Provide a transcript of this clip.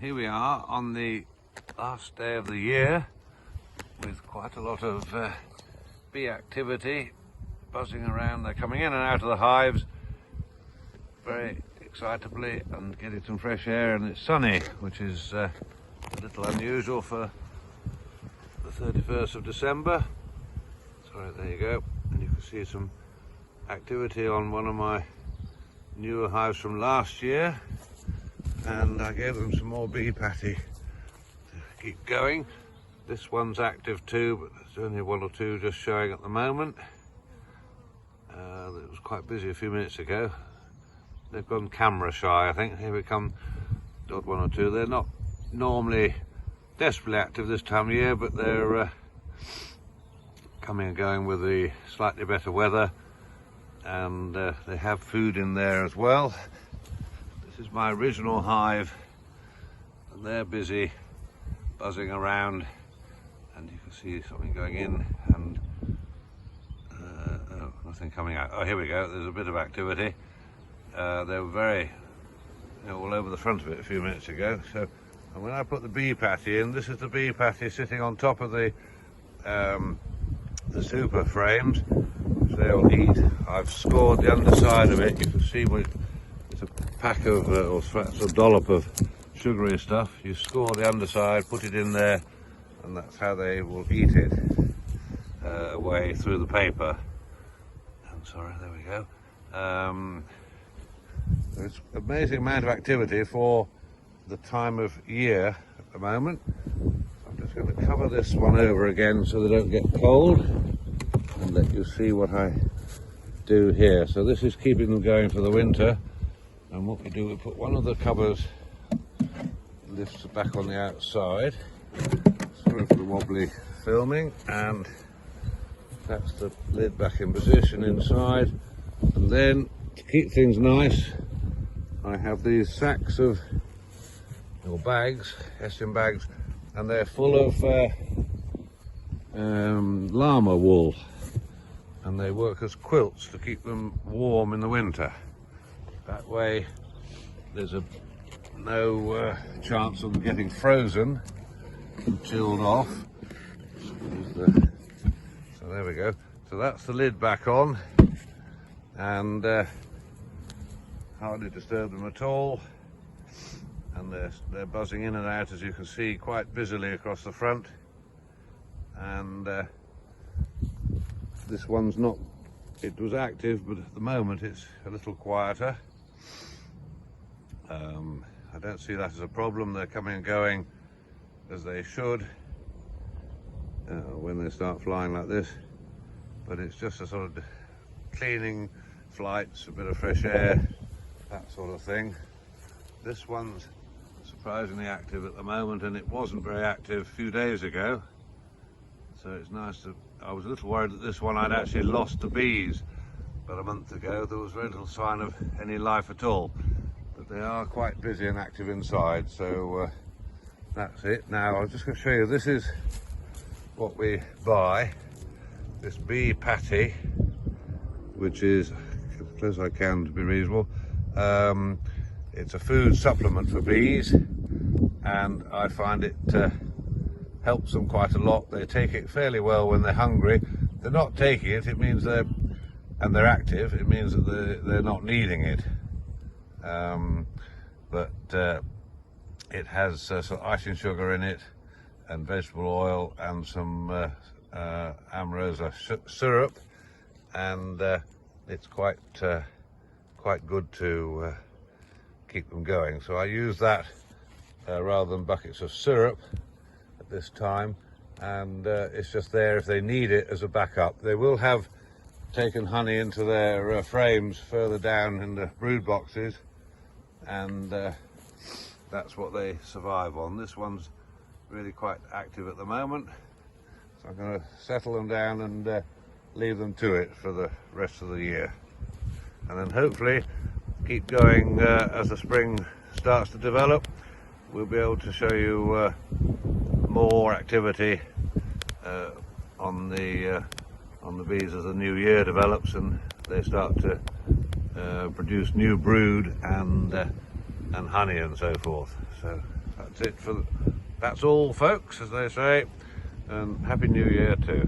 Here we are on the last day of the year with quite a lot of bee activity buzzing around. They're coming in and out of the hives very excitably and getting some fresh air, and it's sunny, which is a little unusual for the 31st of December. Sorry, there you go, and you can see some activity on one of my newer hives from last year, and I gave them some more bee patty to keep going. This one's active too, but there's only one or two just showing at the moment. It was quite busy a few minutes ago. They've gone camera shy, I think. Here we come, odd one or two. They're not normally desperately active this time of year, but they're coming and going with the slightly better weather, and they have food in there as well. This is my original hive, and they're busy buzzing around, and you can see something going in and nothing coming out. Oh, here we go, there's a bit of activity. They were very all over the front of it a few minutes ago. So, and when I put the bee patty in, this is the bee patty sitting on top of the super frames, which they'll eat. I've scored the underside of it. You can see it's a pack of or a dollop of sugary stuff. You score the underside, put it in there, and that's how they will eat it away through the paper. I'm sorry, there we go. There's an amazing amount of activity for the time of year at the moment. I'm just going to cover this one over again so they don't get cold, and let you see what I do here. So this is keeping them going for the winter, and what we do, we put one of the covers, lifts back on the outside, sorry for the wobbly filming, and that's the lid back in position inside. And then to keep things nice, I have these sacks of, or bags, Hessian bags, and they're full of llama wool, and they work as quilts to keep them warm in the winter. That way there's no chance of them getting frozen and chilled off. So there we go. So that's the lid back on, and hardly disturb them at all. And they're buzzing in and out, as you can see, quite busily across the front. And this one's not, it was active, but at the moment it's a little quieter. I don't see that as a problem. They're coming and going as they should when they start flying like this. But it's just a sort of cleaning flights, a bit of fresh air, that sort of thing. This one's surprisingly active at the moment, and it wasn't very active a few days ago. So it's nice to, I was a little worried that this one I'd actually lost the bees, but a month ago there was very little sign of any life at all. But they are quite busy and active inside, so that's it. Now I'm just going to show you, this is what we buy, this bee patty, which is, as close as I can to be reasonable, it's a food supplement for bees, and I find it helps them quite a lot. They take it fairly well when they're hungry. They're not taking it, it means they're active, it means that they're not needing it. But it has some icing sugar in it, and vegetable oil, and some Amrosa syrup, and it's quite good to keep them going. So I use that rather than buckets of syrup at this time, and it's just there if they need it as a backup. They will have taken honey into their frames further down in the brood boxes, and that's what they survive on. This one's really quite active at the moment, so I'm going to settle them down and leave them to it for the rest of the year, and then hopefully keep going as the spring starts to develop. We'll be able to show you more activity on the bees as the new year develops and they start to produce new brood and honey and so forth. So That's all, folks, as they say, and Happy New Year too.